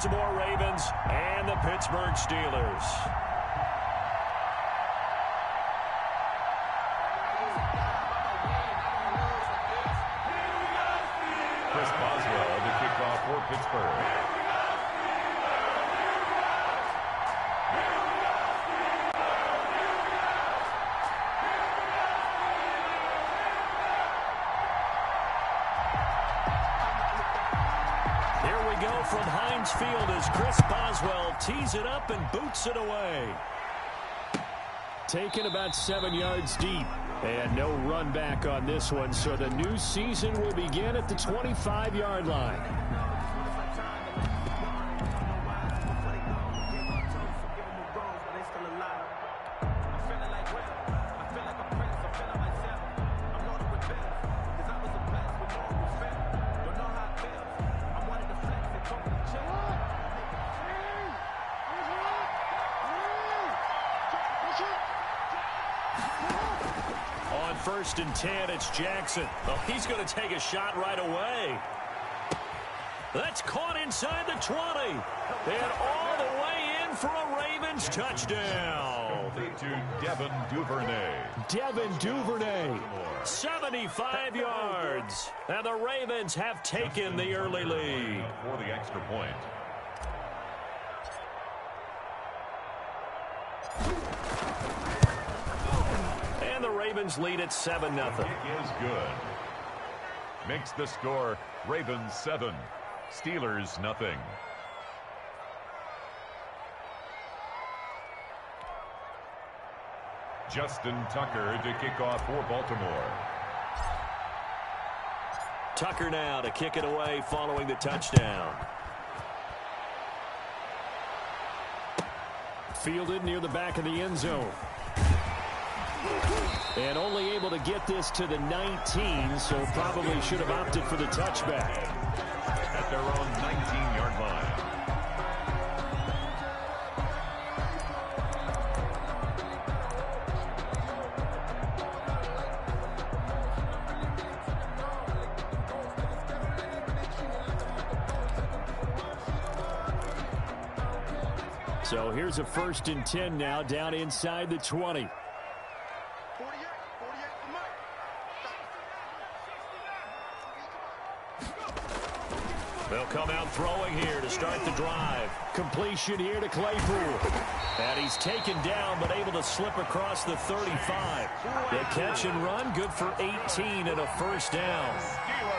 Baltimore Ravens and the Pittsburgh Steelers. Chris Boswell to kick off for Pittsburgh. From Heinz Field as Chris Boswell tees it up and boots it away. Taken about 7 yards deep. And no run back on this one, so the new season will begin at the 25-yard line. First and 10, it's Jackson. Oh, he's going to take a shot right away. That's caught inside the 20. And all the way in for a Ravens touchdown. To Devin Duvernay. Devin Duvernay, 75 yards. And the Ravens have taken the early lead. For the extra point. Ravens lead at 7-0. Kick is good. Makes the score Ravens 7, Steelers nothing. Justin Tucker to kick off for Baltimore. Tucker now to kick it away following the touchdown. Fielded near the back of the end zone. And only able to get this to the 19, so probably should have opted for the touchback. At their own 19-yard line. So here's a 1st and 10 now down inside the 20. They'll come out throwing here to start the drive. Completion here to Claypool. And he's taken down but able to slip across the 35. The catch and run good for 18 and a first down.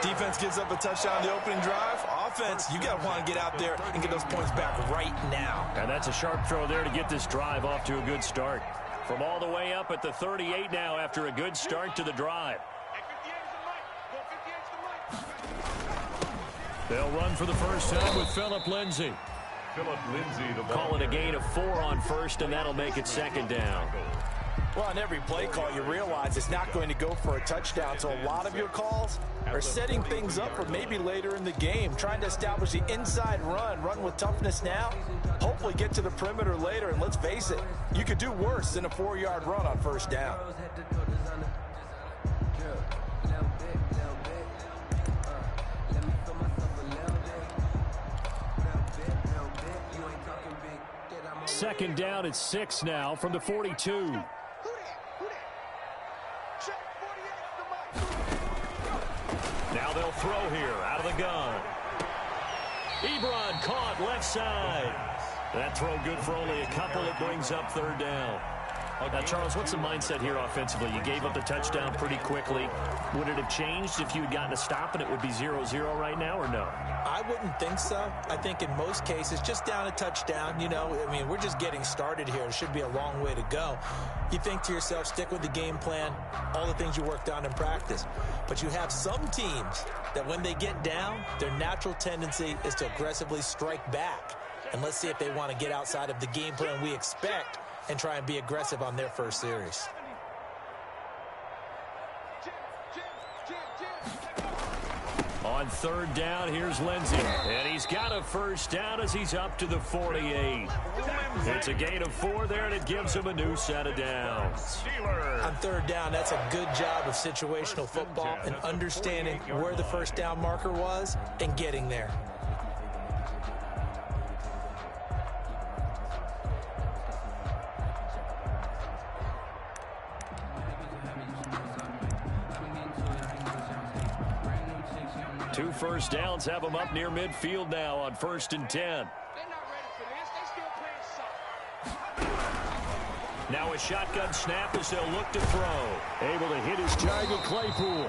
Defense gives up a touchdown the opening drive. Offense, you got to want to get out there and get those points back right now. And that's a sharp throw there to get this drive off to a good start. From all the way up at the 38 now after a good start to the drive. They'll run for the first time with Phillip Lindsay. Phillip Lindsay, the call it a gain of 4 on first, and that'll make it 2nd down. Well, on every play call, you realize it's not going to go for a touchdown. So a lot of your calls are setting things up for maybe later in the game, trying to establish the inside run with toughness now, hopefully get to the perimeter later. And let's face it, you could do worse than a 4-yard run on first down. Second down at 6 now from the 42. Now they'll throw here out of the gun. Ebron caught left side. That throw good for only a couple. It brings up 3rd down. Now, Charles, what's the mindset here offensively? You gave up the touchdown pretty quickly. Would it have changed if you had gotten a stop and it would be 0-0 right now, or no? I wouldn't think so. I think in most cases, just down a touchdown, you know, I mean, we're just getting started here. It should be a long way to go. You think to yourself, stick with the game plan, all the things you worked on in practice. But you have some teams that when they get down, their natural tendency is to aggressively strike back. And let's see if they want to get outside of the game plan we expect and try and be aggressive on their first series. On 3rd down, here's Lindsay. And he's got a first down as he's up to the 48. It's a gain of 4 there, and it gives him a new set of downs. On 3rd down, that's a good job of situational football and understanding where the first down marker was and getting there. 2 first downs have them up near midfield now on 1st and 10. Now a shotgun snap as they'll look to throw. Able to hit his target, Claypool.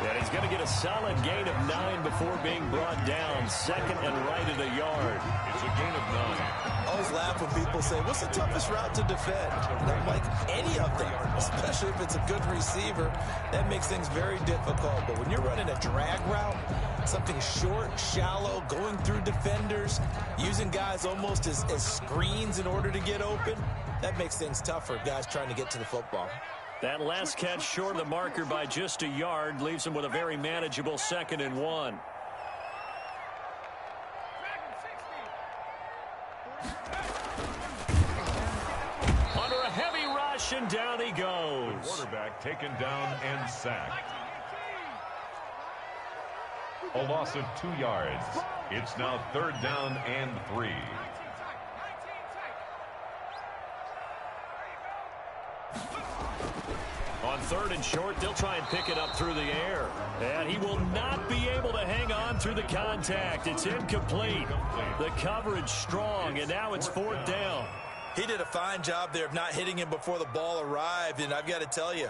And he's going to get a solid gain of 9 before being brought down. 2nd and right at a yard. It's a gain of 9. I always laugh when people say, what's the toughest route to defend? And I'm like, any of them, especially if it's a good receiver. That makes things very difficult. But when you're running a drag route, something short, shallow, going through defenders, using guys almost as screens in order to get open, that makes things tougher, guys trying to get to the football. That last catch short of the marker by just a yard leaves him with a very manageable 2nd and 1. Under a heavy rush, and down he goes. The quarterback taken down and sacked. A loss of 2 yards. It's now 3rd down and 3. On 3rd and short, they'll try and pick it up through the air. And he will not be able to hang on through the contact. It's incomplete. The coverage strong, and now it's 4th down. He did a fine job there of not hitting him before the ball arrived, and I've got to tell you,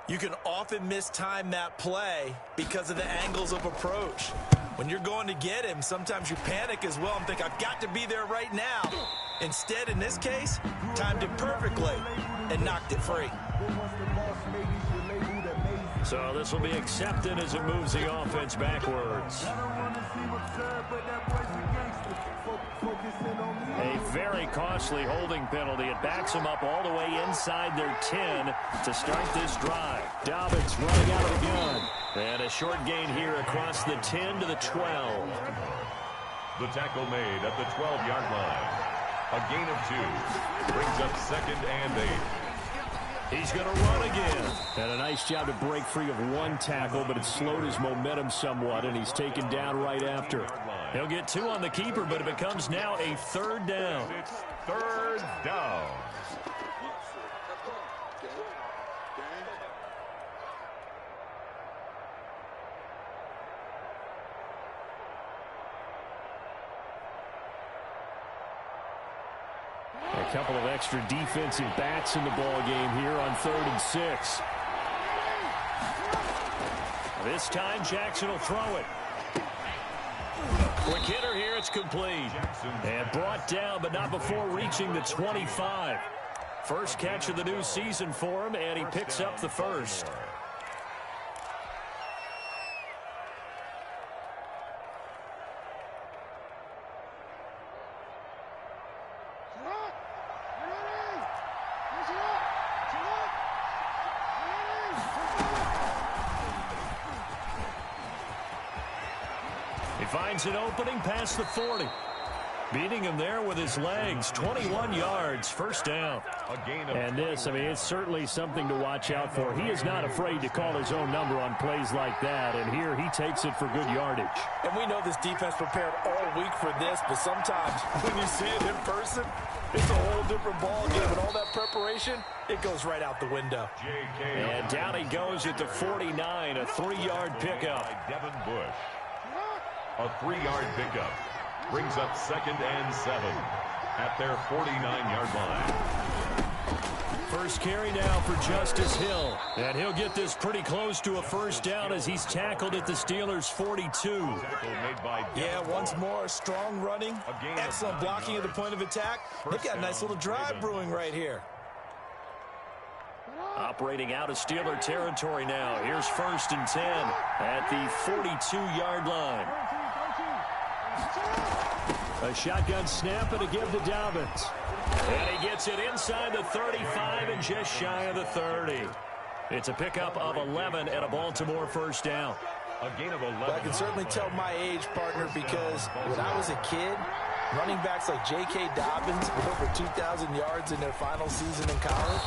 you can often mistime that play because of the angles of approach. When you're going to get him, sometimes you panic as well and think, I've got to be there right now. Instead, in this case, timed it perfectly and knocked it free. So this will be accepted as it moves the offense backwards. A very costly holding penalty. It backs them up all the way inside their 10 to start this drive. Dobbins running out of the gun. And a short gain here across the 10 to the 12. The tackle made at the 12-yard line. A gain of 2. Brings up 2nd and 8. He's going to run again. And a nice job to break free of 1 tackle, but it slowed his momentum somewhat, and he's taken down right after. He'll get 2 on the keeper, but it becomes now a 3rd down. It's 3rd down. A couple of extra defensive backs in the ball game here on 3rd and 6. This time Jackson will throw it. Quick hitter here, it's complete. And brought down, but not before reaching the 25. First catch of the new season for him, and he picks up the 1st. Finds an opening past the 40. Beating him there with his legs. 21 yards, 1st down. And this, I mean, it's certainly something to watch out for. He is not afraid to call his own number on plays like that. And here he takes it for good yardage. And we know this defense prepared all week for this, but sometimes when you see it in person, it's a whole different ball game. And all that preparation, it goes right out the window. And down he goes at the 49, a 3-yard pickup. Devin Bush. A 3-yard pickup brings up 2nd and 7 at their 49-yard line. First carry now for Justice Hill. And he'll get this pretty close to a 1st down as he's tackled at the Steelers' 42. Yeah, once more, strong running, excellent blocking at the point of attack. They've got a nice little drive brewing right here. Operating out of Steeler territory now. Here's 1st and 10 at the 42-yard line. A shotgun snap and a give to Dobbins. And he gets it inside the 35 and just shy of the 30. It's a pickup of 11 and a Baltimore 1st down. A gain of 11. Well, I can certainly tell my age, partner, because when I was a kid, running backs like J.K. Dobbins with over 2,000 yards in their final season in college,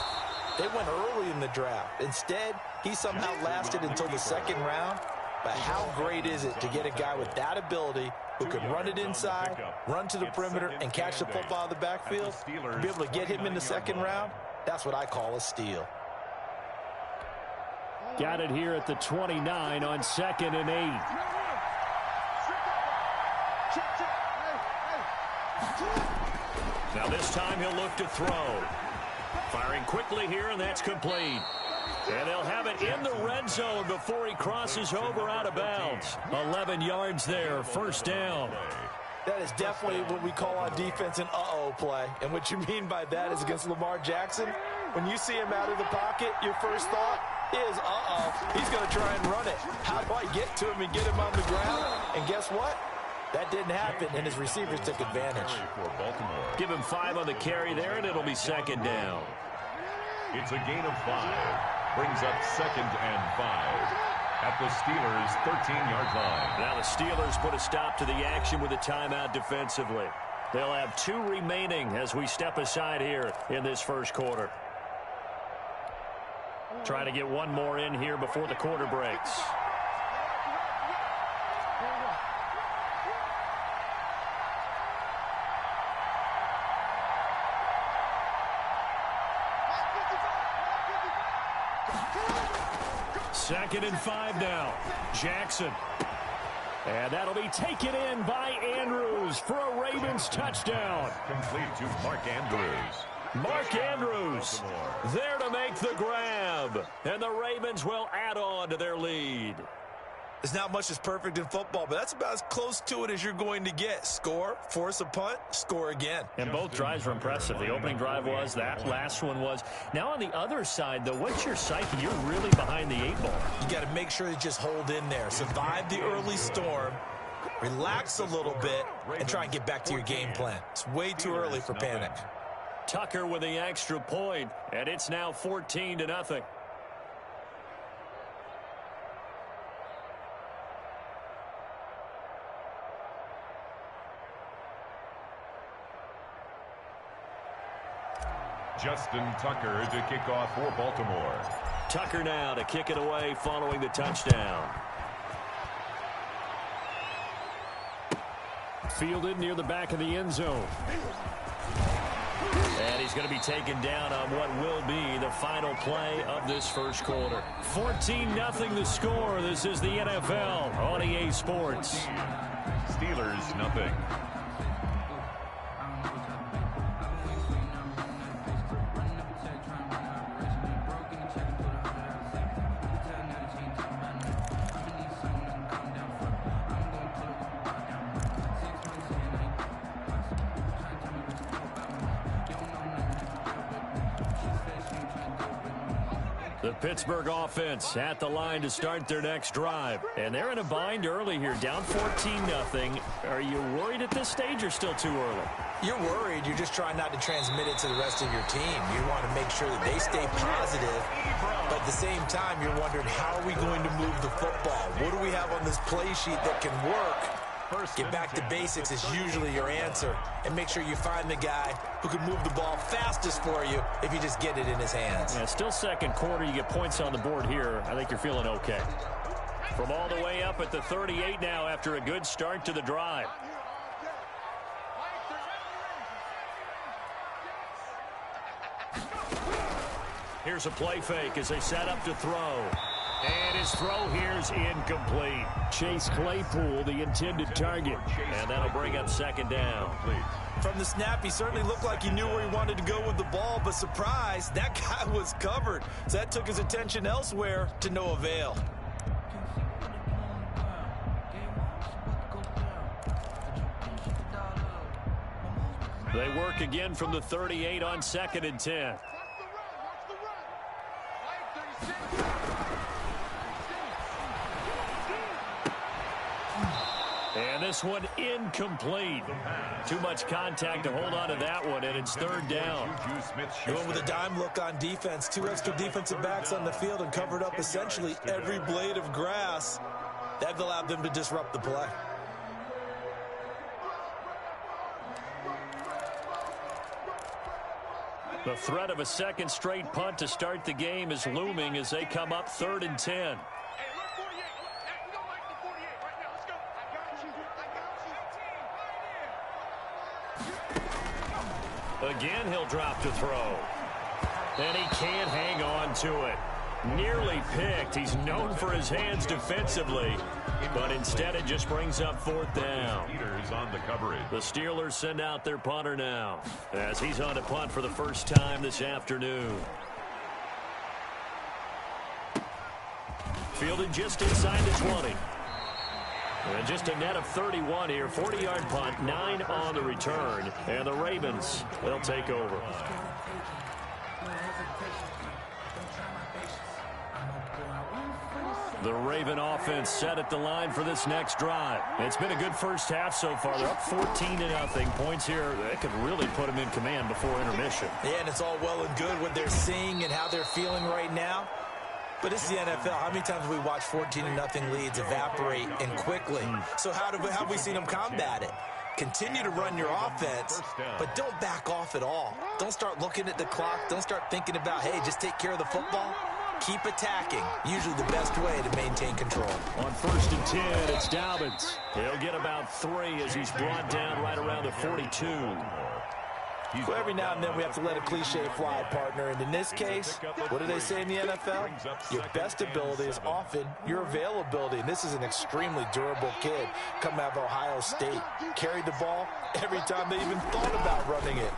they went early in the draft. Instead, he somehow lasted until the 2nd round. But how great is it to get a guy with that ability who can run it inside, run to the perimeter, and catch the football out of the backfield? To be able to get him in the 2nd round, that's what I call a steal. Got it here at the 29 on 2nd and 8. Now this time he'll look to throw. Firing quickly here, and that's complete. And they'll have it in the red zone before he crosses over out of bounds. 11 yards there, first down. That is definitely what we call on defense an uh-oh play. And what you mean by that is against Lamar Jackson, when you see him out of the pocket, your first thought is, uh-oh, he's going to try and run it. How do I get to him and get him on the ground? And guess what? That didn't happen, and his receivers took advantage. Give him 5 on the carry there, and it'll be second down. It's a gain of 5. Brings up second and 5 at the Steelers' 13-yard line. Now the Steelers put a stop to the action with a timeout defensively. They'll have 2 remaining as we step aside here in this first quarter. Trying to get one more in here before the quarter breaks. Second and 5 now. Jackson. And that'll be taken in by Andrews for a Ravens touchdown. Complete to Mark Andrews. Mark Andrews there to make the grab. And the Ravens will add on to their lead. There's not much that's perfect in football, but that's about as close to it as you're going to get. Score, force a punt, score again. And both drives were impressive. The opening drive was, that last one was. Now on the other side, though, what's your psyche? You're really behind the 8 ball. You got to make sure you just hold in there. Survive the early storm, relax a little bit, and try and get back to your game plan. It's way too early for panic. Tucker with the extra point, and it's now 14-0. Justin Tucker to kick off for Baltimore. Tucker now to kick it away following the touchdown. Fielded near the back of the end zone. And he's going to be taken down on what will be the final play of this first quarter. 14-0 the score. This is the NFL on EA Sports. Steelers nothing. The Pittsburgh offense at the line to start their next drive. And they're in a bind early here, down 14-0. Are you worried at this stage or still too early? You're worried. You're just trying not to transmit it to the rest of your team. You want to make sure that they stay positive. But at the same time, you're wondering, how are we going to move the football? What do we have on this play sheet that can work? Get back to basics is usually your answer. And make sure you find the guy who can move the ball fastest for you if you just get it in his hands. Yeah, still second quarter. You get points on the board here. I think you're feeling okay. From all the way up at the 38 now after a good start to the drive. Here's a play fake as they set up to throw. And his throw here's incomplete. Chase Claypool, the intended target. And that'll bring up second down. From the snap, he certainly looked like he knew where he wanted to go with the ball, but surprise, that guy was covered. So that took his attention elsewhere to no avail. They work again from the 38 on 2nd and 10. And this one incomplete. Too much contact to hold on to that one, and it's 3rd down. Going with a dime look on defense. 2 extra defensive backs on the field and covered up essentially every blade of grass. That allowed them to disrupt the play. The threat of a second straight punt to start the game is looming as they come up 3rd and 10. Again, he'll drop to throw. And he can't hang on to it. Nearly picked. He's known for his hands defensively, but instead it just brings up fourth down. Peters on the coverage. The Steelers send out their punter now as he's on to punt for the first time this afternoon. Fielded just inside the 20. And just a net of 31 here. 40-yard punt, 9 on the return. And the Ravens, they'll take over. The Raven offense set at the line for this next drive. It's been a good first half so far. They're up 14-0. Points here that could really put them in command before intermission. Yeah, and it's all well and good what they're seeing and how they're feeling right now. But it's the NFL. How many times have we watched 14-0 leads evaporate and quickly? So how have we seen them combat it? Continue to run your offense, but don't back off at all. Don't start looking at the clock. Don't start thinking about, hey, just take care of the football. Keep attacking. Usually the best way to maintain control. On 1st and 10, it's Dobbins. He'll get about 3 as he's brought down right around the 42. Well, every now and then we have to let a cliche fly, partner. And in this case, what do they say in the NFL? Your best ability is often your availability. And this is an extremely durable kid coming out of Ohio State. Carried the ball every time they even thought about running it.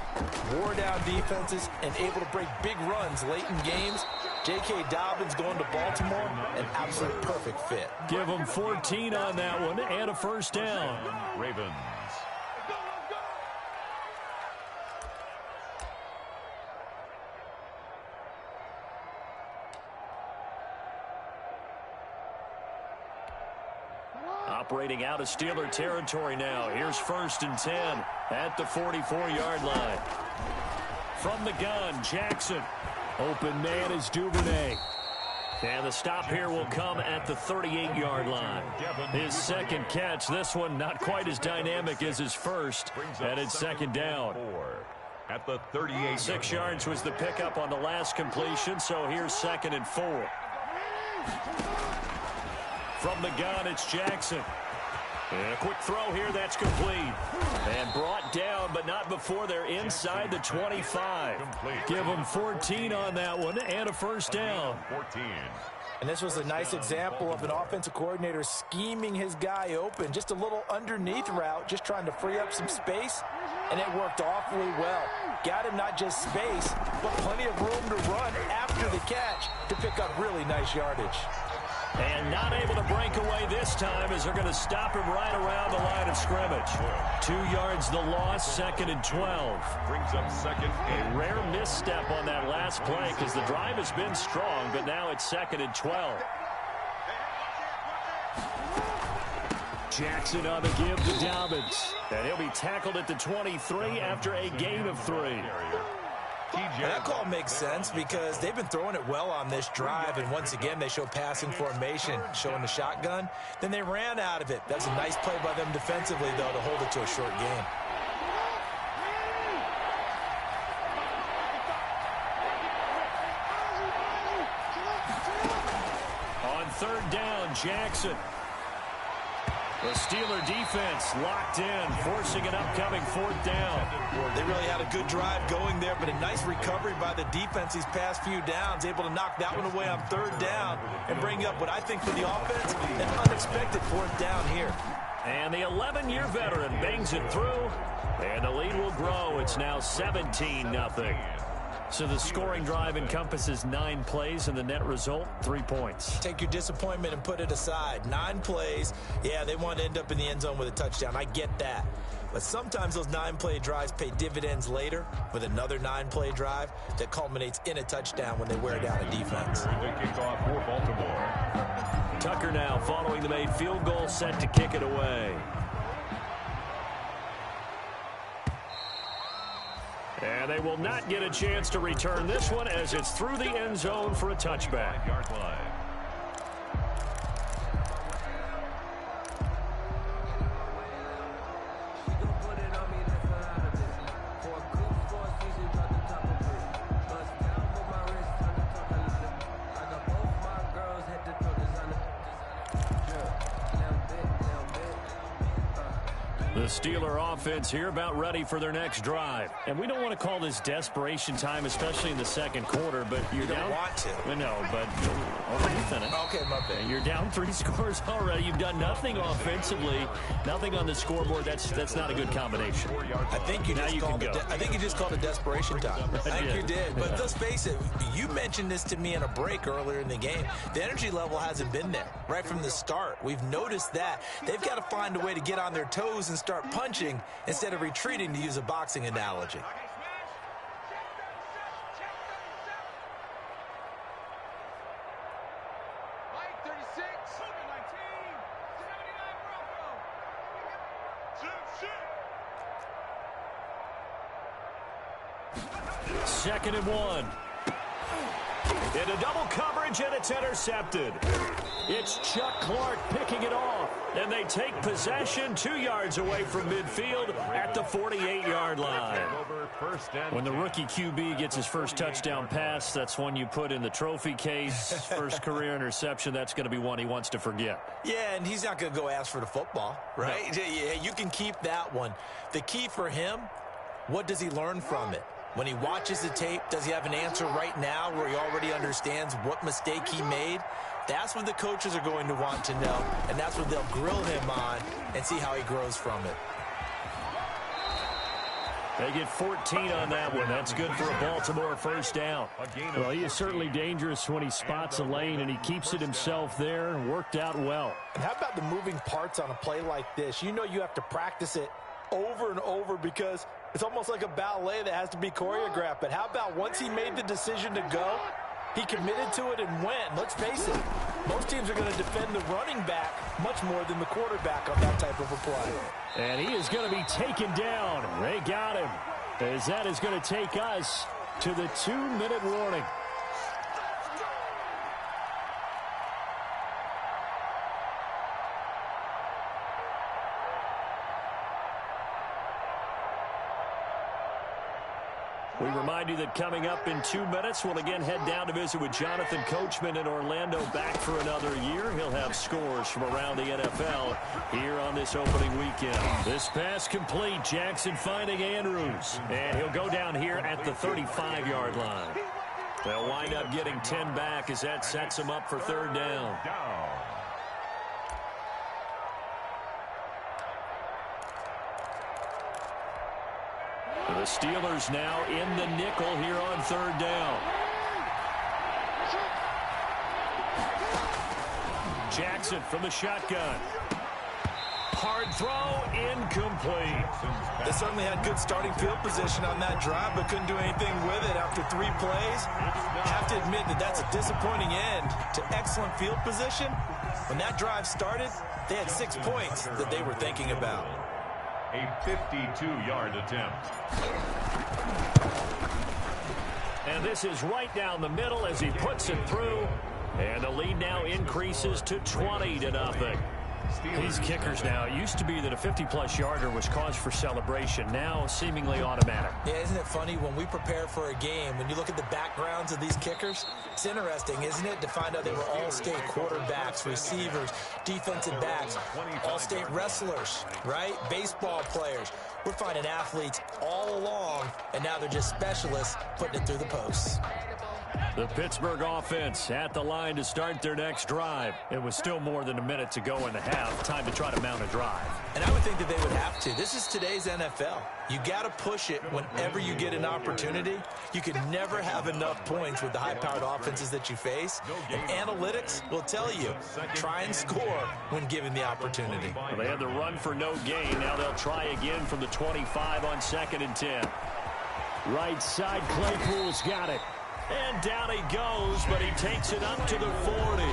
Wore down defenses and able to break big runs late in games. J.K. Dobbins going to Baltimore, an absolute perfect fit. Give him 14 on that one and a first down. Ravens. Operating out of Steeler territory now. Here's 1st and 10 at the 44-yard line. From the gun, Jackson. Open man is Duvernay. And the stop here will come at the 38-yard line. His second catch, this one not quite as dynamic as his first, and it's 2nd down. At the 38. 6 yards was the pickup on the last completion, so here's 2nd and 4. From the gun, it's Jackson. And a quick throw here, that's complete. And brought down, but not before they're inside the 25. Give them 14 on that one and a first down. 14. And this was a nice example of an offensive coordinator scheming his guy open. Just a little underneath route, just trying to free up some space. And it worked awfully well. Got him not just space, but plenty of room to run after the catch to pick up really nice yardage. And not able to break away this time as they're going to stop him right around the line of scrimmage. 2 yards the loss, 2nd and 12. Brings up 2nd. A rare misstep on that last play because the drive has been strong, but now it's 2nd and 12. Jackson on the give to Dobbins. And he'll be tackled at the 23 after a gain of 3. That call makes sense because they've been throwing it well on this drive, and once again they show passing formation, showing the shotgun. Then they ran out of it. That's a nice play by them defensively, though, to hold it to a short game. On 3rd down, Jackson. The Steeler defense locked in, forcing an upcoming 4th down. They really had a good drive going there, but a nice recovery by the defense these past few downs, able to knock that one away on 3rd down and bring up what I think for the offense, an unexpected 4th down here. And the 11-year veteran bangs it through, and the lead will grow. It's now 17-0. So the scoring drive encompasses 9 plays, and the net result, 3 points. Take your disappointment and put it aside. 9 plays. Yeah, they want to end up in the end zone with a touchdown. I get that. But sometimes those 9-play drives pay dividends later with another 9-play drive that culminates in a touchdown when they wear down a defense. The kickoff for Baltimore. Tucker now following the made field goal, set to kick it away. And they will not get a chance to return this one as it's through the end zone for a touchback. Yard line. The The Steeler offense here about ready for their next drive. And we don't want to call this desperation time, especially in the second quarter, but you're down. Want to. No, but Okay, my bad. you're down 3 scores already. You've done nothing offensively, nothing on the scoreboard. That's not a good combination. I think you just called it desperation time. I think you did. But let's face it, you mentioned this to me in a break earlier in the game. The energy level hasn't been there right from the start. We've noticed that. They've got to find a way to get on their toes and start punching instead of retreating, to use a boxing analogy. Second and 1. Into double coverage, and it's intercepted. It's Chuck Clark picking it off. And they take possession 2 yards away from midfield at the 48-yard line. When the rookie QB gets his first touchdown pass, that's one you put in the trophy case. First career interception, that's going to be one he wants to forget. Yeah, and he's not going to go ask for the football, right? No. Yeah, you can keep that one. The key for him, what does he learn from it? When he watches the tape, does he have an answer right now where he already understands what mistake he made? That's what the coaches are going to want to know, and that's what they'll grill him on and see how he grows from it. They get 14 on that one. That's good for a Baltimore first down. Well, he is certainly dangerous when he spots a lane, and he keeps it himself there and worked out well. And how about the moving parts on a play like this? You know you have to practice it over and over because it's almost like a ballet that has to be choreographed. But how about once he made the decision to go, he committed to it and went. Let's face it, most teams are going to defend the running back much more than the quarterback on that type of a play. And he is going to be taken down. They got him, as that is going to take us to the 2-minute warning. We remind you that coming up in 2 minutes, we'll again head down to visit with Jonathan Coachman in Orlando, back for another year. He'll have scores from around the NFL here on this opening weekend. This pass complete. Jackson finding Andrews. And he'll go down here at the 35-yard line. They'll wind up getting 10 back as that sets them up for third down. The Steelers now in the nickel here on third down. Jackson from the shotgun. Hard throw, incomplete. They certainly had good starting field position on that drive, but couldn't do anything with it after 3 plays. I have to admit that that's a disappointing end to excellent field position. When that drive started, they had 6 points that they were thinking about. A 52-yard attempt. And this is right down the middle as he puts it through. And the lead now increases to 20-0. These kickers now, it used to be that a 50-plus yarder was cause for celebration. Now seemingly automatic. Yeah, isn't it funny when we prepare for a game, when you look at the backgrounds of these kickers, it's interesting, isn't it, to find out they were all-state quarterbacks, receivers, defensive backs, all-state wrestlers, right? Baseball players. We're finding athletes all along, and now they're just specialists putting it through the posts. The Pittsburgh offense at the line to start their next drive. It was still more than a minute to go in the half. Time to try to mount a drive. And I would think that they would have to. This is today's NFL. You got to push it whenever you get an opportunity. You can never have enough points with the high-powered offenses that you face. And analytics will tell you, try and score when given the opportunity. Well, they had the run for no gain. Now they'll try again from the 25 on 2nd and 10. Right side, Claypool's got it. And down he goes, but he takes it up to the 40.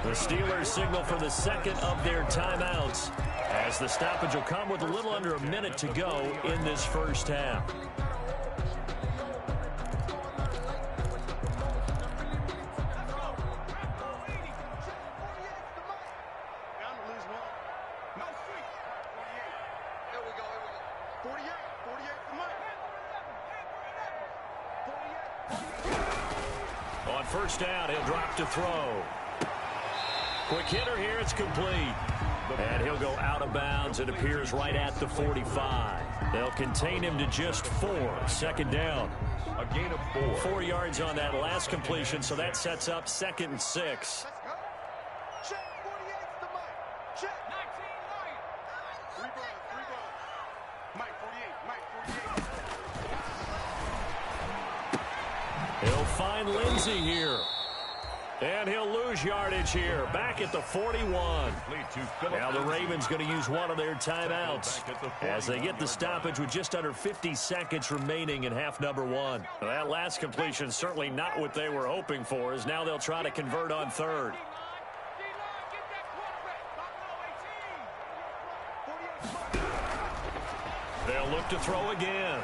The Steelers signal for the second of their timeouts, as the stoppage will come with a little under a minute to go in this first half. First down, he'll drop to throw. Quick hitter here, it's complete. And he'll go out of bounds. It appears right at the 45. They'll contain him to just 4. Second down. A gain of 4. 4 yards on that last completion, so that sets up 2nd and 6. He'll find Lindsey here. And he'll lose yardage here. Back at the 41. Now the Ravens going to use one of their timeouts as they get the stoppage with just under 50 seconds remaining in half number 1. Well, that last completion certainly not what they were hoping for, as now they'll try to convert on 3rd. They'll look to throw again.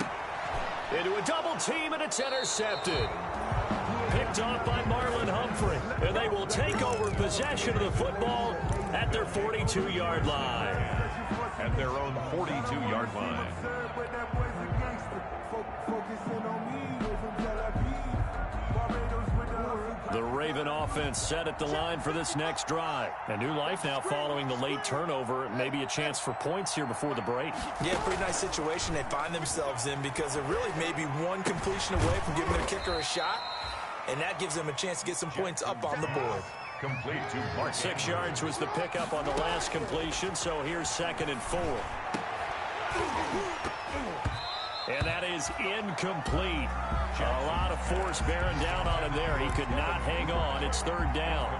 Into a double team, and it's intercepted. Picked off by Marlon Humphrey. And they will take over possession of the football at their 42-yard line. At their own 42-yard line. The Raven offense set at the line for this next drive. A new life now following the late turnover. Maybe a chance for points here before the break. Yeah, pretty nice situation they find themselves in because they're really maybe one completion away from giving their kicker a shot. And that gives them a chance to get some points up on the board. Complete to Mark. 6 yards was the pickup on the last completion, so here's 2nd and 4. And that is incomplete. A lot of force bearing down on him there. He could not hang on. It's 3rd down.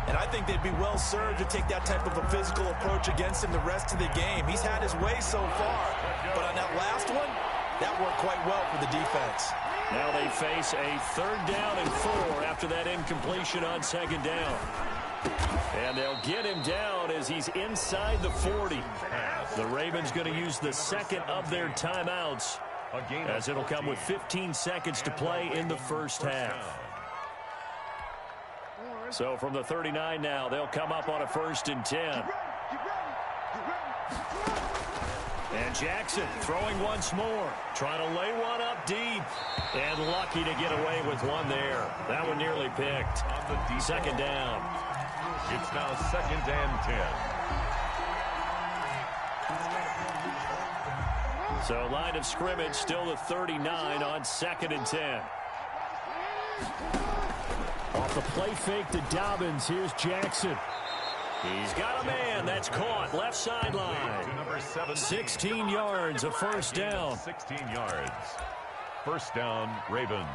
And I think they'd be well served to take that type of a physical approach against him the rest of the game. He's had his way so far. But on that last one, that worked quite well for the defense. Now they face a 3rd down and 4 after that incompletion on 2nd down. And they'll get him down as he's inside the 40. The Ravens going to use the 2nd of their timeouts, as it'll come with 15 seconds to play in the first half. So from the 39 now, they'll come up on a 1st and 10. And Jackson throwing once more, trying to lay one up deep, and lucky to get away with one there. That one nearly picked. 2nd down. It's now 2nd and 10. So line of scrimmage still the 39 on 2nd and 10. Off the play fake to Dobbins. Here's Jackson. He's got a man. That's caught. Left sideline. 16 yards, a 1st down. 16 yards. 1st down, Ravens.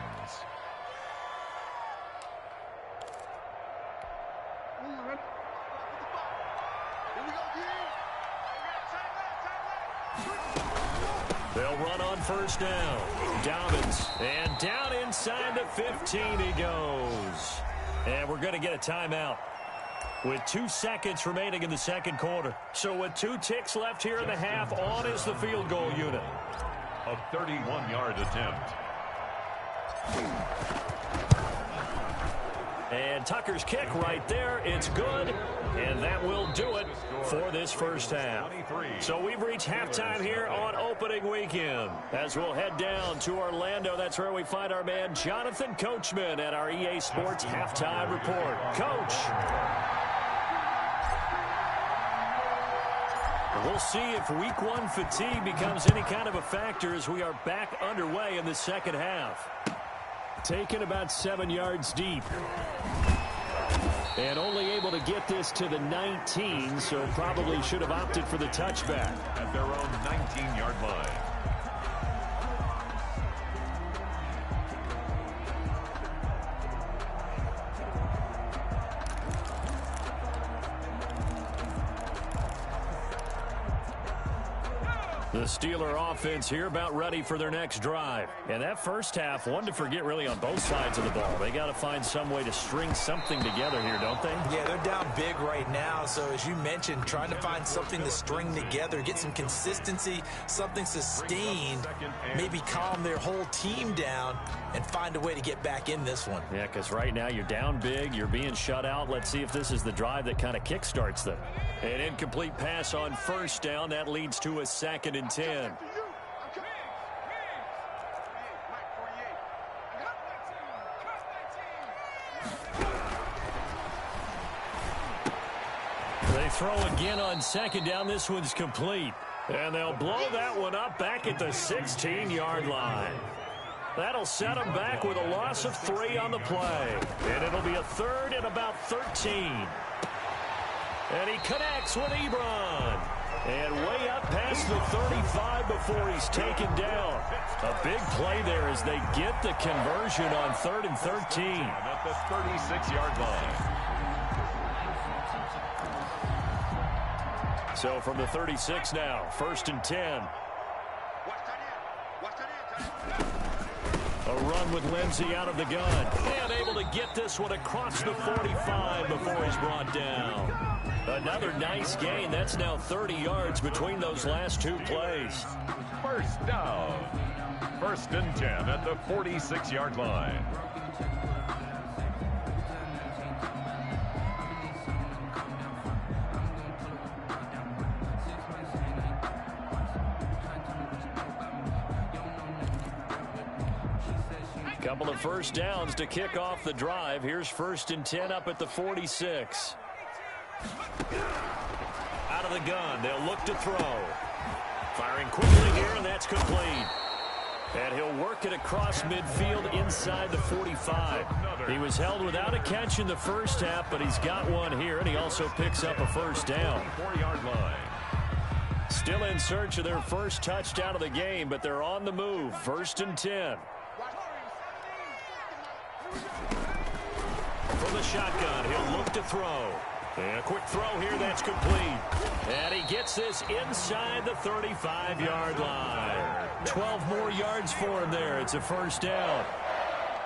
They'll run on 1st down. Dobbins. And down inside the 15 he goes. And we're going to get a timeout with 2 seconds remaining in the 2nd quarter. So with 2 ticks left here in the half, on is the field goal unit. A 31-yard attempt. And Tucker's kick right there. It's good. And that will do it for this first half. So we've reached halftime here on opening weekend. As we'll head down to Orlando, that's where we find our man Jonathan Coachman at our EA Sports Halftime Report. Coach. We'll see if week 1 fatigue becomes any kind of a factor as we are back underway in the 2nd half. Taken about 7 yards deep. And only able to get this to the 19, so probably should have opted for the touchback. At their own 19-yard line. The Steeler offense here about ready for their next drive. And that first half, one to forget really on both sides of the ball. They got to find some way to string something together here, don't they? Yeah, they're down big right now. So as you mentioned, trying to find something to string together, get some consistency, something sustained, maybe calm their whole team down and find a way to get back in this one. Yeah, because right now you're down big, you're being shut out. Let's see if this is the drive that kind of kickstarts them. An incomplete pass on 1st down. That leads to a 2nd and 10. They throw again on second down. This one's complete. And they'll blow that one up back at the 16-yard line. That'll set them back with a loss of 3 on the play. And it'll be a third and about 13. And he connects with Ebron. And way up past the 35 before he's taken down. A big play there as they get the conversion on 3rd and 13. At the 36-yard line. So from the 36 now, 1st and 10. A run with Lindsey out of the gun. And able to get this one across the 45 before he's brought down. Another nice gain. That's now 30 yards between those last 2 plays. First down. 1st and 10 at the 46-yard line. Couple of first downs to kick off the drive. Here's 1st and 10 up at the 46. Out of the gun, they'll look to throw. Firing quickly here, and that's complete. And he'll work it across midfield inside the 45. He was held without a catch in the first half, but he's got one here, and he also picks up a first down. 4-yard line. Still in search of their first touchdown of the game, but they're on the move. 1st and 10. From the shotgun, he'll look to throw. And a quick throw here, that's complete. And he gets this inside the 35-yard line. 12 more yards for him there. It's a first down.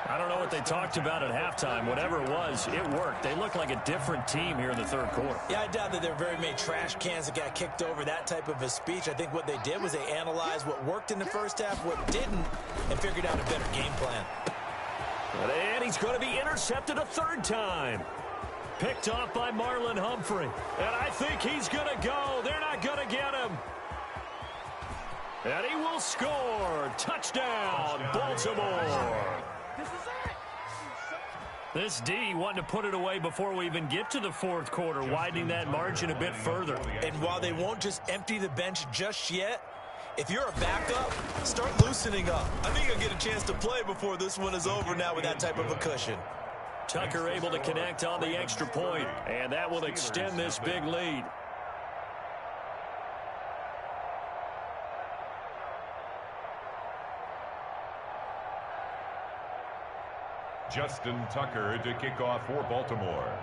I don't know what they talked about at halftime. Whatever it was, it worked. They look like a different team here in the 3rd quarter. Yeah, I doubt that there are very many trash cans that got kicked over, that type of a speech. I think what they did was they analyzed what worked in the first half, what didn't, and figured out a better game plan. And he's going to be intercepted a 3rd time. Picked off by Marlon Humphrey. And I think he's going to go. They're not going to get him. And he will score. Touchdown, Baltimore. This D wanting to put it away before we even get to the 4th quarter, widening that margin a bit further. And while they won't just empty the bench just yet, if you're a backup, start loosening up. I think you'll get a chance to play before this one is over now with that type of a cushion. Tucker able to connect on the extra point, and that will extend this big lead. Justin Tucker to kick off for Baltimore.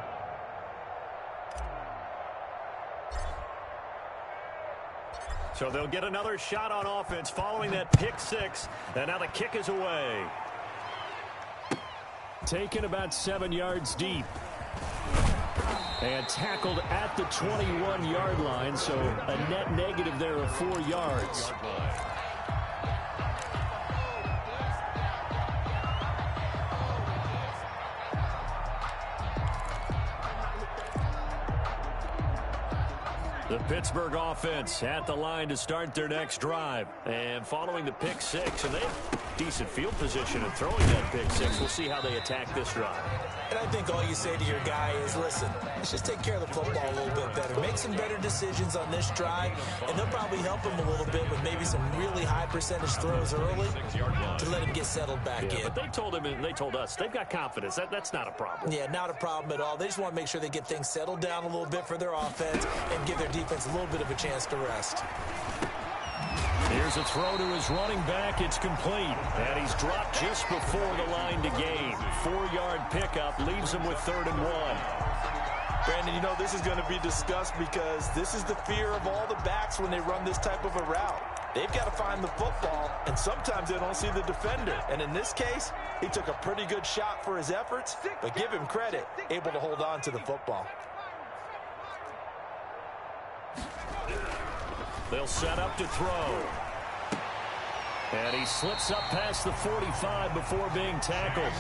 So they'll get another shot on offense following that pick 6, and now the kick is away. Taken about 7 yards deep. And tackled at the 21-yard line, so a net negative there of 4 yards. The Pittsburgh offense at the line to start their next drive. And following the pick 6, and they have decent field position and throwing that pick 6. We'll see how they attack this drive. And I think all you say to your guy is, listen, let's just take care of the football a little bit better. Make some better decisions on this drive, and they'll probably help him a little bit with maybe some really high percentage throws early to let him get settled back in. But they told him, and they told us, they've got confidence. That's not a problem. Yeah, not a problem at all. They just want to make sure they get things settled down a little bit for their offense and give their defense a little bit of a chance to rest. Here's a throw to his running back. It's complete. And he's dropped just before the line to gain. 4-yard pickup leaves him with 3rd and 1. Brandon, you know this is going to be discussed because this is the fear of all the backs when they run this type of a route. They've got to find the football, and sometimes they don't see the defender. And in this case, he took a pretty good shot for his efforts, but give him credit, able to hold on to the football. They'll set up to throw. And he slips up past the 45 before being tackled.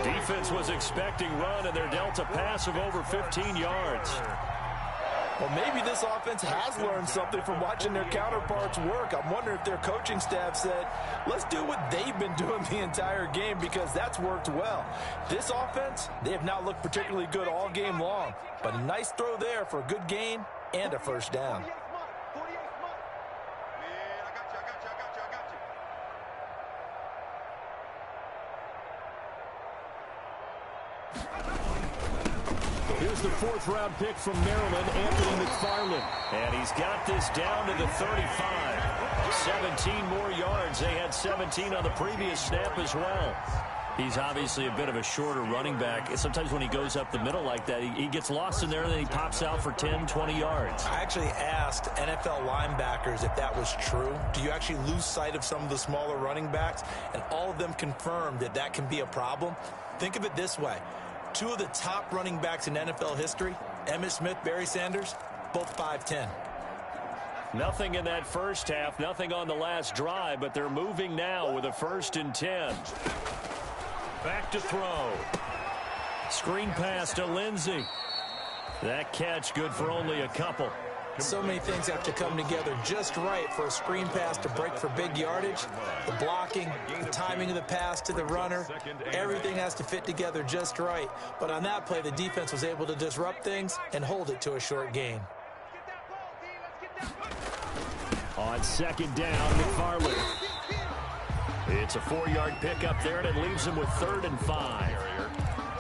Defense was expecting run, and they're dealt a pass of over 15 yards. Well, maybe this offense has learned something from watching their counterparts work. I'm wondering if their coaching staff said, let's do what they've been doing the entire game because that's worked well. This offense, they have not looked particularly good all game long. But a nice throw there for a good gain and a first down. Here's the fourth-round pick from Maryland, Anthony McFarland. And he's got this down to the 35. 17 more yards. They had 17 on the previous snap as well. He's obviously a bit of a shorter running back. Sometimes when he goes up the middle like that, he gets lost in there, and then he pops out for 10, 20 yards. I actually asked NFL linebackers if that was true. Do you actually lose sight of some of the smaller running backs? And all of them confirmed that that can be a problem. Think of it this way. Two of the top running backs in NFL history, Emmitt Smith, Barry Sanders, both 5'10". Nothing in that first half, nothing on the last drive, but they're moving now with a 1st and 10. Back to throw. Screen pass to Lindsey. That catch good for only a couple. So many things have to come together just right for a screen pass to break for big yardage. The blocking, the timing of the pass to the runner, everything has to fit together just right. But on that play, the defense was able to disrupt things and hold it to a short gain. On 2nd down, McFarland. It's a 4-yard pickup there, and it leaves him with 3rd and 5.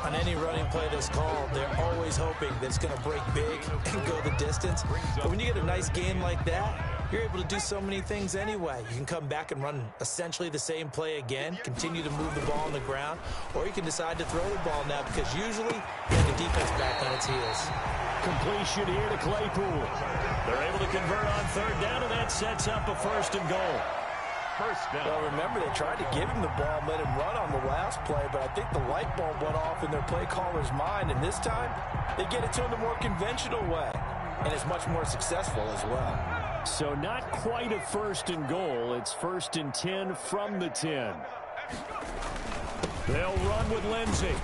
On any running play that's called, they're always hoping that it's going to break big and go the distance. But when you get a nice gain like that, you're able to do so many things anyway. You can come back and run essentially the same play again, continue to move the ball on the ground, or you can decide to throw the ball now because usually you have the defense back on its heels. Completion here to Claypool. They're able to convert on 3rd down, and that sets up a 1st and goal. First down. Well, remember, they tried to give him the ball and let him run on the last play, but I think the light bulb went off in their play caller's mind, and this time they get it to him the more conventional way, and it's much more successful as well. So not quite a 1st and goal. It's 1st and 10 from the 10. They'll run with Lindsey.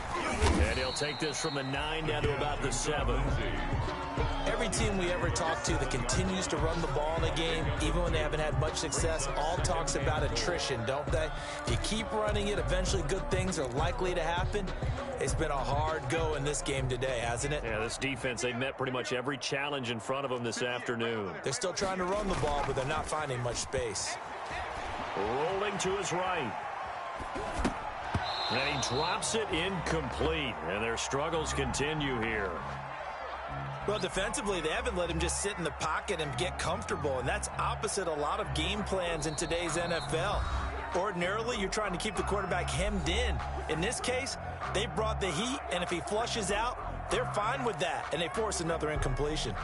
And he'll take this from the 9 down to about the 7. Every team we ever talk to that continues to run the ball in a game, even when they haven't had much success, all talks about attrition, don't they? If you keep running it, eventually good things are likely to happen. It's been a hard go in this game today, hasn't it? Yeah, this defense, they've met pretty much every challenge in front of them this afternoon. They're still trying to run the ball, but they're not finding much space. Rolling to his right. And he drops it incomplete, and their struggles continue here. Well, defensively, they haven't let him just sit in the pocket and get comfortable, and that's opposite a lot of game plans in today's NFL. Ordinarily, you're trying to keep the quarterback hemmed in. In this case, they brought the heat, and if he flushes out, they're fine with that, and they force another incompletion.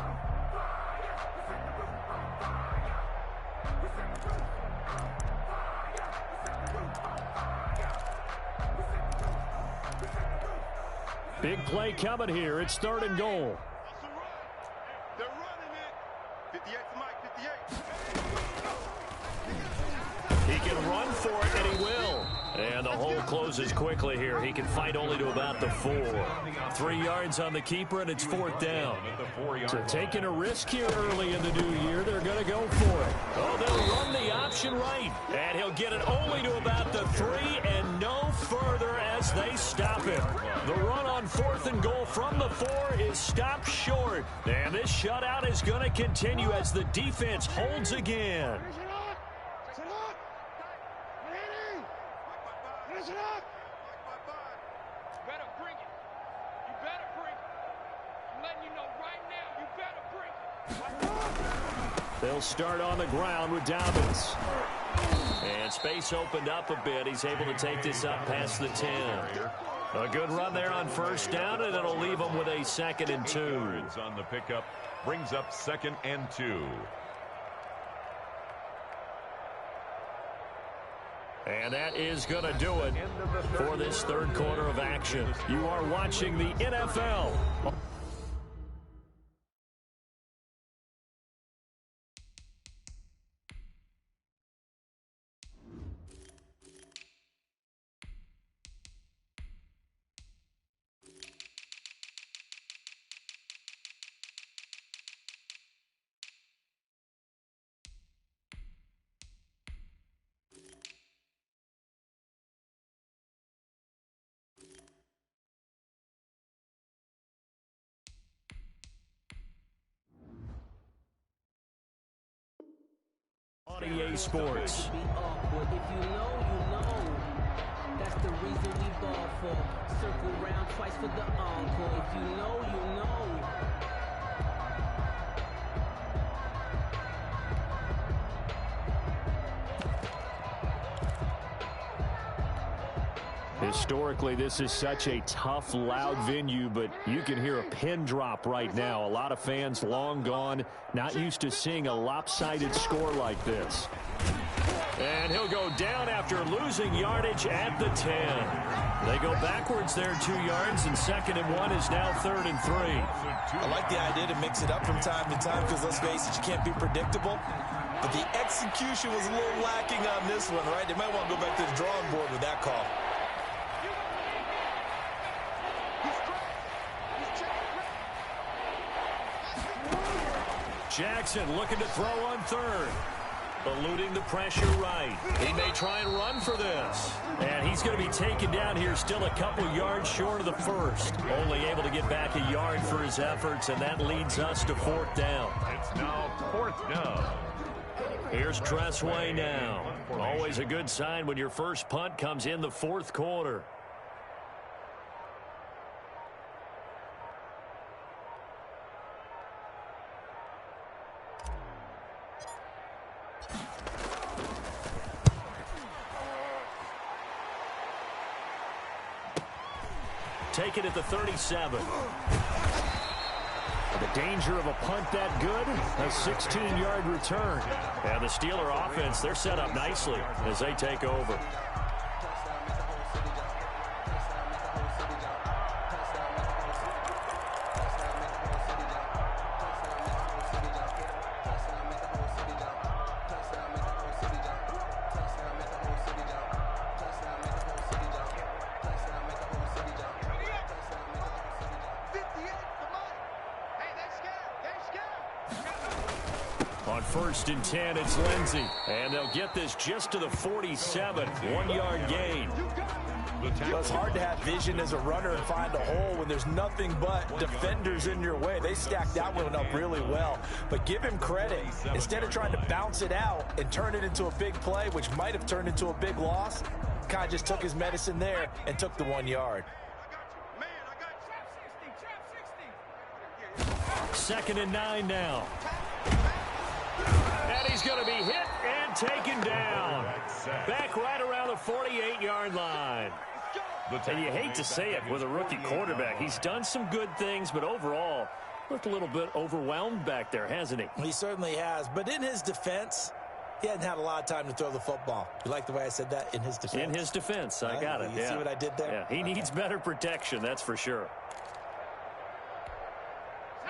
Big play coming here. It's 3rd and goal. They're running it. 58 to Mike, 58. He can run for it, and he will. And the hole closes quickly here. He can fight only to about the 4. 3 yards on the keeper, and it's 4th down. So taking a risk here early in the new year, they're going to go for it. Oh, they'll run the option right. And he'll get it only to about the 3 and no further as they stop him. The run on 4th and goal from the 4 is stopped short. And this shutout is going to continue as the defense holds again. They'll start on the ground with Dobbins. And space opened up a bit. He's able to take this up past the 10. A good run there on 1st down, and it'll leave him with a 2nd and 2. On the pickup brings up 2nd and 2. And that is going to do it for this 3rd quarter of action. You are watching the NFL. EA Sports. If you know, you know. That's the reason we ball for. Circle round twice for the encore. If you know, you know. Historically, this is such a tough, loud venue, but you can hear a pin drop right now. A lot of fans long gone, not used to seeing a lopsided score like this. And he'll go down after losing yardage at the 10. They go backwards there 2 yards, and 2nd and 1 is now 3rd and 3. I like the idea to mix it up from time to time because, let's face it, you can't be predictable. But the execution was a little lacking on this one, right? They might want to go back to the drawing board with that call. Jackson looking to throw on 3rd. Eluding the pressure right. He may try and run for this. And he's going to be taken down here still a couple yards short of the 1st. Only able to get back a yard for his efforts, and that leads us to 4th down. It's now 4th down. Here's Tressway now. Always a good sign when your first punt comes in the 4th quarter. Take it at the 37. The danger of a punt that good, a 16-yard return. And the Steeler offense, they're set up nicely as they take over. On 1st and 10, it's Lindsey. And they'll get this just to the 47. 1-yard gain. Well, it's hard to have vision as a runner and find a hole when there's nothing but defenders in your way. They stacked that one up really well. But give him credit. Instead of trying to bounce it out and turn it into a big play, which might have turned into a big loss, kind of just took his medicine there and took the 1 yard. 2nd and 9 now. And he's going to be hit and taken down. Back right around the 48-yard line. And you hate to say it with a rookie quarterback. He's done some good things, but overall, looked a little bit overwhelmed back there, hasn't he? He certainly has. But in his defense, he hadn't had a lot of time to throw the football. You like the way I said that? In his defense? In his defense. I got it. You see what I did there? Yeah, he needs better protection, that's for sure.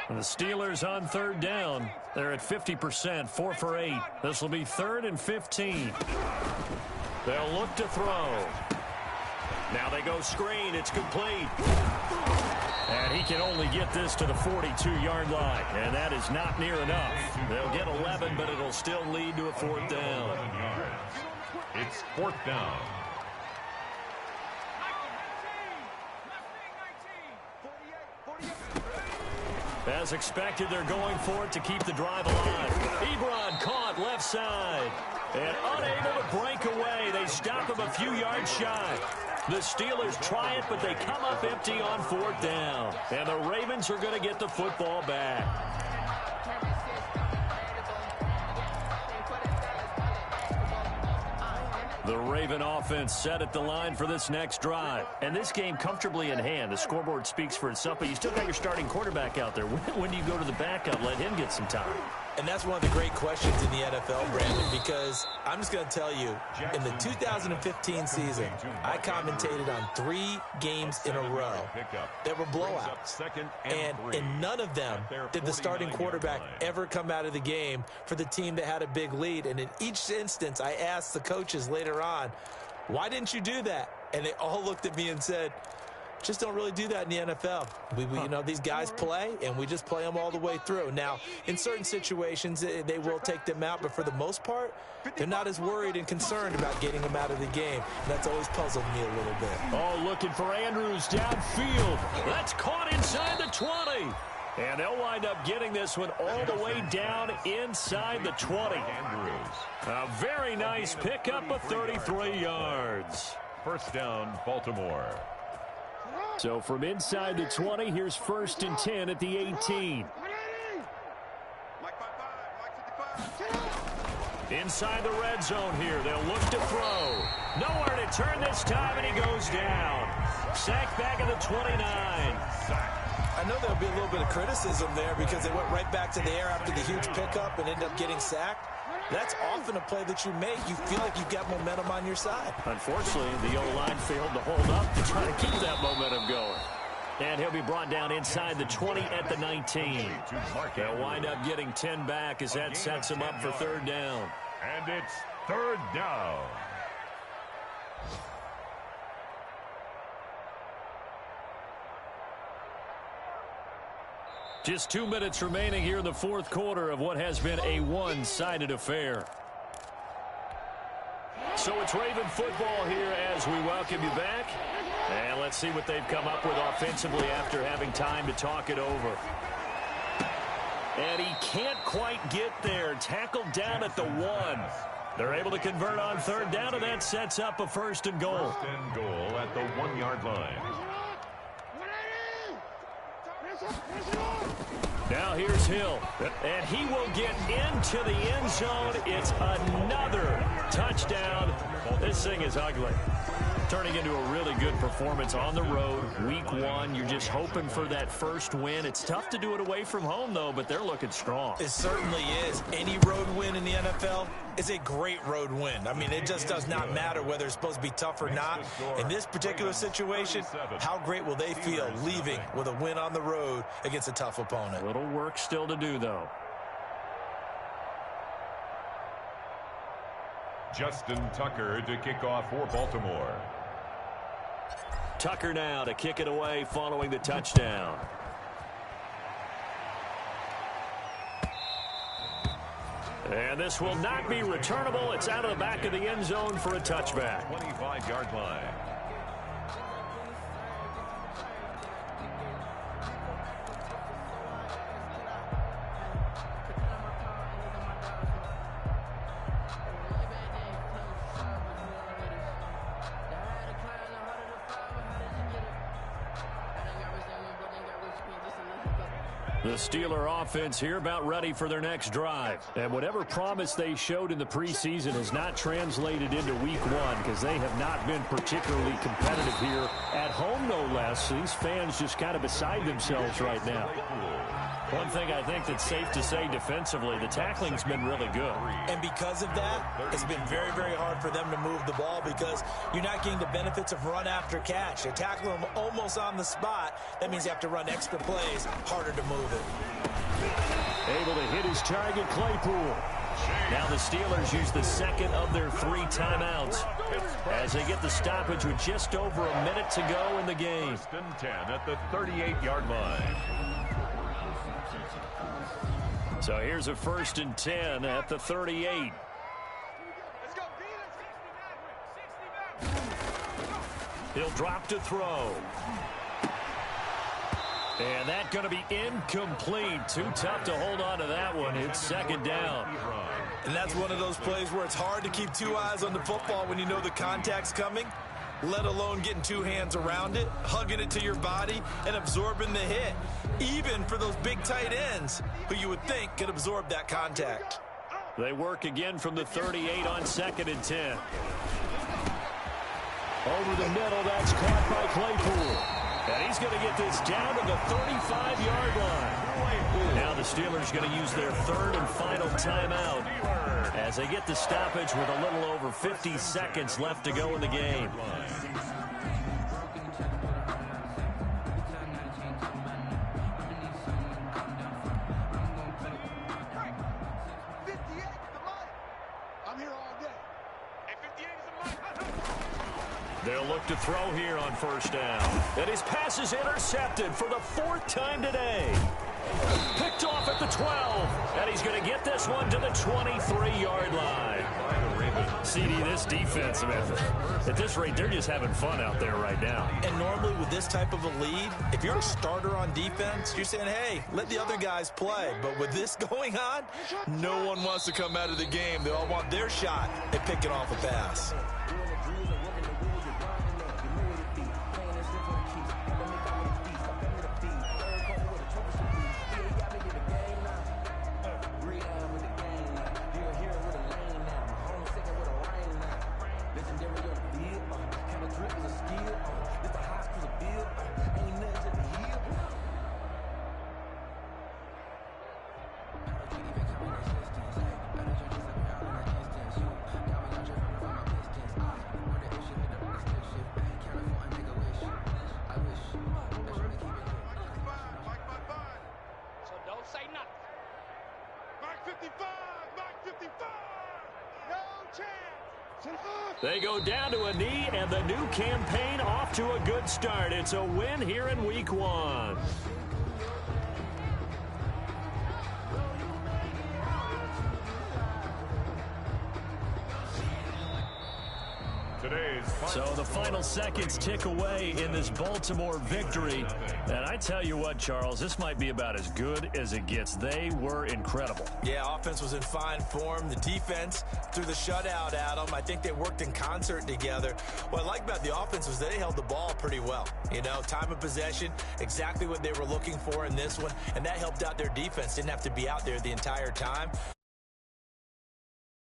And the Steelers on 3rd down. They're at 50%, 4 for 8. This will be 3rd and 15. They'll look to throw. Now they go screen. It's complete. And he can only get this to the 42-yard line. And that is not near enough. They'll get 11, but it'll still lead to a 4th down. It's 4th down. As expected, they're going for it to keep the drive alive. Ebron caught left side. And unable to break away. They stop him a few yards shy. The Steelers try it, but they come up empty on 4th down. And the Ravens are going to get the football back. The Raven offense set at the line for this next drive. And this game comfortably in hand. The scoreboard speaks for itself, but you still got your starting quarterback out there. When do you go to the backup? Let him get some time. And that's one of the great questions in the NFL, Brandon, because I'm just going to tell you, in the 2015 season, I commentated on 3 games in a row that were blowouts. And in none of them did the starting quarterback ever come out of the game for the team that had a big lead. And in each instance, I asked the coaches later on, why didn't you do that? And they all looked at me and said, just don't really do that in the NFL. You know, these guys play, and we just play them all the way through. Now, in certain situations, they will take them out, but for the most part, they're not as worried and concerned about getting them out of the game. And that's always puzzled me a little bit. Oh, looking for Andrews downfield. That's caught inside the 20. And they'll wind up getting this one all the way down inside the 20. A very nice pickup of 33 yards. First down, Baltimore. So from inside the 20, here's 1st and 10 at the 18. Inside the red zone here. They'll look to throw. Nowhere to turn this time, and he goes down. Sacked back at the 29. I know there'll be a little bit of criticism there because they went right back to the air after the huge pickup and ended up getting sacked. That's often a play that you make. You feel like you've got momentum on your side. Unfortunately, the O-line failed to hold up to try to keep that momentum going. And he'll be brought down inside the 20 at the 19. They'll wind up getting 10 back as that sets him up for 3rd down. And it's 3rd down. Just 2 minutes remaining here in the 4th quarter of what has been a one-sided affair. So it's Raven football here as we welcome you back. And let's see what they've come up with offensively after having time to talk it over. And he can't quite get there. Tackled down at the 1. They're able to convert on 3rd down, and that sets up a 1st and goal. 1st and goal at the 1-yard line. Now here's Hill, and he will get into the end zone. It's another touchdown. This thing is ugly. Turning into a really good performance on the road. Week 1, you're just hoping for that first win. It's tough to do it away from home, though, but they're looking strong. It certainly is. Any road win in the NFL is a great road win. I mean, it just does not matter whether it's supposed to be tough or not. In this particular situation, how great will they feel leaving with a win on the road against a tough opponent? A little work still to do, though. Justin Tucker to kick off for Baltimore. Tucker now to kick it away following the touchdown. And this will not be returnable. It's out of the back of the end zone for a touchback. 25-yard line. The Steeler offense here about ready for their next drive. And whatever promise they showed in the preseason has not translated into week 1 because they have not been particularly competitive here at home, no less. So these fans just kind of beside themselves right now. One thing I think that's safe to say defensively, the tackling's been really good. And because of that, it's been very, very hard for them to move the ball because you're not getting the benefits of run after catch. They're tackling them almost on the spot. That means you have to run extra plays, harder to move it. Able to hit his target, Claypool. Now the Steelers use the second of their 3 timeouts as they get the stoppage with just over a minute to go in the game. 1st and 10 at the 38-yard line. So here's a 1st and 10 at the 38. He'll drop to throw. And that's going to be incomplete. Too tough to hold on to that one. It's 2nd down. And that's one of those plays where it's hard to keep 2 eyes on the football when you know the contact's coming, let alone getting 2 hands around it, hugging it to your body, and absorbing the hit. Even for those big tight ends who you would think could absorb that contact. They work again from the 38 on 2nd and 10. Over the middle, that's caught by Claypool. And he's going to get this down to the 35-yard line. Now the Steelers going to use their 3rd and final timeout as they get the stoppage with a little over 50 seconds left to go in the game. They'll look to throw here on 1st down. And his pass is intercepted for the 4th time today. Picked off at the 12. And he's going to get this one to the 23-yard line. CD, this defense, man, at this rate, they're just having fun out there right now. And normally with this type of a lead, if you're a starter on defense, you're saying, hey, let the other guys play. But with this going on, no one wants to come out of the game. They all want their shot at picking off a pass. They go down to a knee, and the new campaign off to a good start. It's a win here in Week 1. So the final seconds tick away in this Baltimore victory. And I tell you what, Charles, this might be about as good as it gets. They were incredible. Yeah, offense was in fine form. The defense threw the shutout at them. I think they worked in concert together. What I like about the offense was they held the ball pretty well. You know, time of possession, exactly what they were looking for in this one. And that helped out their defense. Didn't have to be out there the entire time.